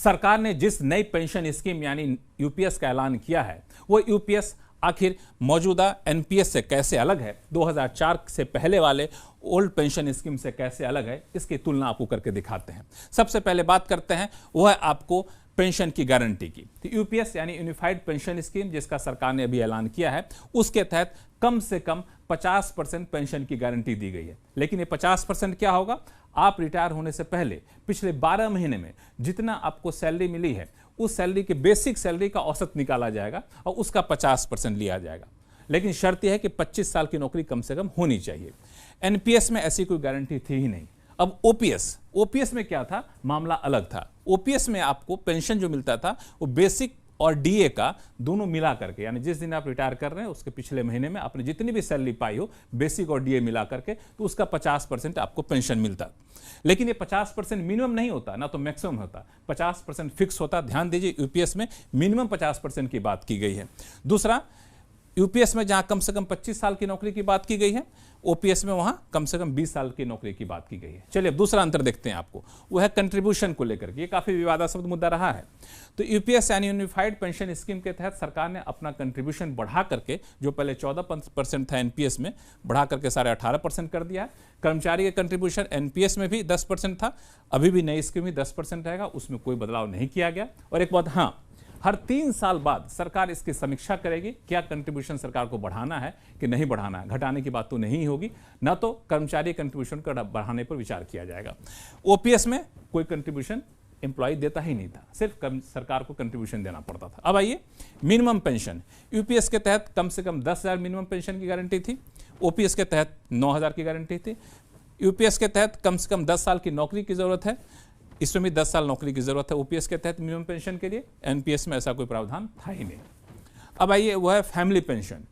सरकार ने जिस नई पेंशन स्कीम यानी यूपीएस का ऐलान किया है, वो यूपीएस आखिर मौजूदा एनपीएस से कैसे अलग है, 2004 से पहले वाले ओल्ड पेंशन स्कीम से कैसे अलग है, इसकी तुलना आपको करके दिखाते हैं। सबसे पहले बात करते हैं वो है आपको पेंशन की गारंटी की। तो यूपीएस यानी यूनिफाइड पेंशन स्कीम, जिसका सरकार ने अभी ऐलान किया है, उसके तहत कम से कम 50% पेंशन की गारंटी दी गई है। लेकिन ये 50% क्या होगा? आप रिटायर होने से पहले पिछले 12 महीने में जितना आपको सैलरी मिली है, उस सैलरी के बेसिक सैलरी का औसत निकाला जाएगा और उसका 50% लिया जाएगा। लेकिन शर्त यह है कि 25 साल की नौकरी कम से कम होनी चाहिए। एनपीएस में ऐसी कोई गारंटी थी ही नहीं। अब ओपीएस में क्या था? मामला अलग था। ओपीएस में आपको पेंशन जो मिलता था वो बेसिक और डीए का दोनों मिला करके, यानी जिस दिन आप रिटायर कर रहे हैं उसके पिछले महीने में आपने जितनी भी सैलरी पाई हो बेसिक और डीए मिला करके, तो उसका 50% आपको पेंशन मिलता। लेकिन ये 50% मिनिमम नहीं होता, ना तो मैक्सिमम होता, 50% फिक्स होता। ध्यान दीजिए, यूपीएस में मिनिमम 50% की बात की गई है। दूसरा, यूपीएस में जहां कम से कम 25 साल की नौकरी की बात की गई है, ओपीएस में वहां कम से कम 20 साल की नौकरी की बात की गई है। चलिए अब दूसरा अंतर देखते हैं आपको, वो है कंट्रीब्यूशन को लेकर के। ये काफी विवादास्पद मुद्दा रहा है। तो यूपीएस यानी यूनिफाइड पेंशन स्कीम के तहत सरकार ने अपना कंट्रीब्यूशन बढ़ा करके, जो पहले 14% था एनपीएस में, बढ़ा करके 18.5% कर दिया है। कर्मचारी के कंट्रीब्यूशन एनपीएस में भी 10% था, अभी भी नई स्कीम में 10% रहेगा, उसमें कोई बदलाव नहीं किया गया। और एक बात, हाँ, हर 3 साल बाद सरकार इसकी समीक्षा करेगी, क्या कंट्रीब्यूशन सरकार को बढ़ाना है कि नहीं बढ़ाना है। घटाने की बात तो नहीं होगी, ना तो कर्मचारी कंट्रीब्यूशन को बढ़ाने पर विचार किया जाएगा। ओपीएस में कोई कंट्रीब्यूशन एम्प्लॉय देता ही नहीं था, सिर्फ सरकार को कंट्रीब्यूशन देना पड़ता था। अब आइए मिनिमम पेंशन। यूपीएस के तहत कम से कम 10,000 मिनिमम पेंशन की गारंटी थी, ओपीएस के तहत 9,000 की गारंटी थी। यूपीएस के तहत कम से कम 10 साल की नौकरी की जरूरत है, इसमें भी 10 साल नौकरी की जरूरत है ओपीएस के तहत मिनिमम पेंशन के लिए। एनपीएस में ऐसा कोई प्रावधान था ही नहीं। अब आइए वो है फैमिली पेंशन।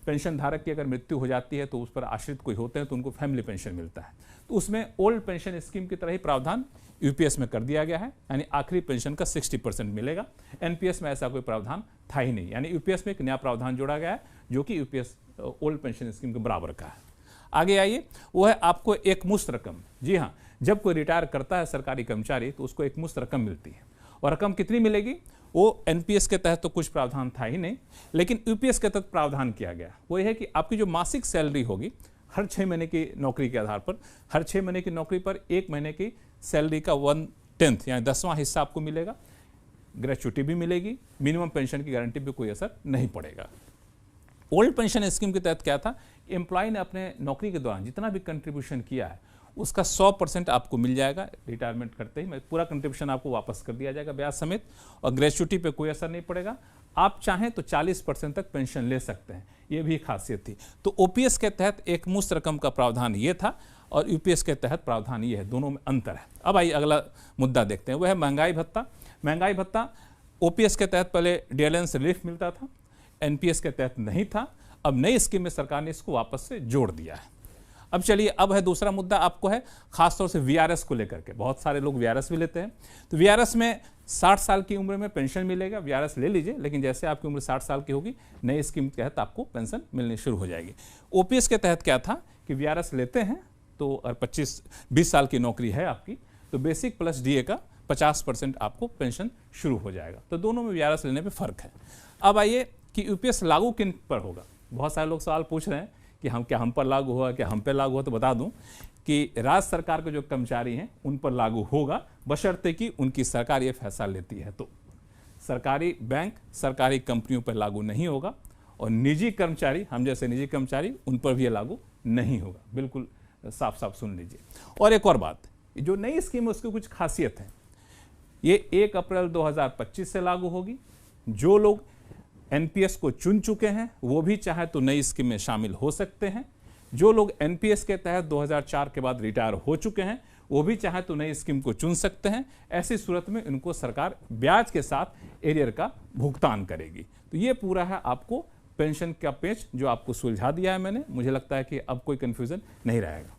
पेंशन धारक की अगर मृत्यु हो जाती है तो उस पर आश्रित कोई होते हैं तो उनको फैमिली पेंशन मिलता है। तो उसमें ओल्ड पेंशन स्कीम की तरह ही प्रावधान यूपीएस में कर दिया गया है, यानी आखिरी पेंशन का 60% मिलेगा। एनपीएस में ऐसा कोई प्रावधान था ही नहीं, यानी यूपीएस में एक नया प्रावधान जोड़ा गया है जो कि यूपीएस ओल्ड पेंशन स्कीम के बराबर का है। आगे आइए, वो है आपको एक मुश्त रकम। जी हाँ, जब कोई रिटायर करता है सरकारी कर्मचारी तो उसको एक मुश्त रकम मिलती है। और रकम कितनी मिलेगी? वो एनपीएस के तहत तो कुछ प्रावधान था ही नहीं, लेकिन यूपीएस के तहत प्रावधान किया गया। वो ये है कि आपकी जो मासिक सैलरी होगी, हर 6 महीने की नौकरी के आधार पर, हर 6 महीने की नौकरी पर 1 महीने की सैलरी का 1/10 यानी 10वां हिस्सा आपको मिलेगा। ग्रेच्युटी भी मिलेगी, मिनिमम पेंशन की गारंटी पे कोई असर नहीं पड़ेगा। ओल्ड पेंशन स्कीम के तहत क्या था? एम्प्लॉय ने अपने नौकरी के दौरान जितना भी कंट्रीब्यूशन किया है उसका 100% आपको मिल जाएगा। रिटायरमेंट करते ही पूरा कंट्रीब्यूशन आपको वापस कर दिया जाएगा ब्याज समेत, और ग्रेच्युटी पे कोई असर नहीं पड़ेगा। आप चाहें तो 40% तक पेंशन ले सकते हैं, ये भी खासियत थी। तो ओपीएस के तहत एक मुश्त रकम का प्रावधान ये था और यूपीएस के तहत प्रावधान ये है, दोनों में अंतर है। अब आइए अगला मुद्दा देखते हैं, वह है महंगाई भत्ता। महंगाई भत्ता ओपीएस के तहत पहले डियरेंस रिलीफ मिलता था, एनपीएस के तहत नहीं था। अब नई स्कीम में सरकार ने इसको वापस से जोड़ दिया है। अब चलिए, अब है दूसरा मुद्दा, आपको है खासतौर से वीआरएस को लेकर के। बहुत सारे लोग वीआरएस भी लेते हैं। तो वीआरएस में 60 साल की उम्र में पेंशन मिलेगा। वीआरएस ले लीजिए, लेकिन जैसे आपकी उम्र 60 साल की होगी, नई स्कीम के तहत आपको पेंशन मिलनी शुरू हो जाएगी। ओपीएस के तहत क्या था कि वीआरएस लेते हैं तो 20 साल की नौकरी है आपकी, तो बेसिक प्लस डीए का 50% आपको पेंशन शुरू हो जाएगा। तो दोनों में वीआरएस लेने पे फर्क है। अब आइए कि यूपीएस लागू किन पर होगा। बहुत सारे लोग सवाल पूछ रहे हैं कि हम पर लागू हुआ, क्या हम पे लागू हुआ। तो बता दूं कि राज्य सरकार के जो कर्मचारी हैं उन पर लागू होगा, बशर्ते कि उनकी सरकार ये फैसला लेती है। तो सरकारी बैंक, सरकारी कंपनियों पर लागू नहीं होगा, और निजी कर्मचारी, हम जैसे निजी कर्मचारी, उन पर भी ये लागू नहीं होगा। बिल्कुल साफ साफ सुन लीजिए। और एक और बात, जो नई स्कीम है उसकी कुछ खासियत है। ये 1 अप्रैल 2025 से लागू होगी। जो लोग एनपीएस को चुन चुके हैं वो भी चाहे तो नई स्कीम में शामिल हो सकते हैं। जो लोग एनपीएस के तहत 2004 के बाद रिटायर हो चुके हैं वो भी चाहे तो नई स्कीम को चुन सकते हैं। ऐसी सूरत में इनको सरकार ब्याज के साथ एरियर का भुगतान करेगी। तो ये पूरा है आपको पेंशन का पेच जो आपको सुलझा दिया है मैंने। मुझे लगता है कि अब कोई कंफ्यूजन नहीं रहेगा।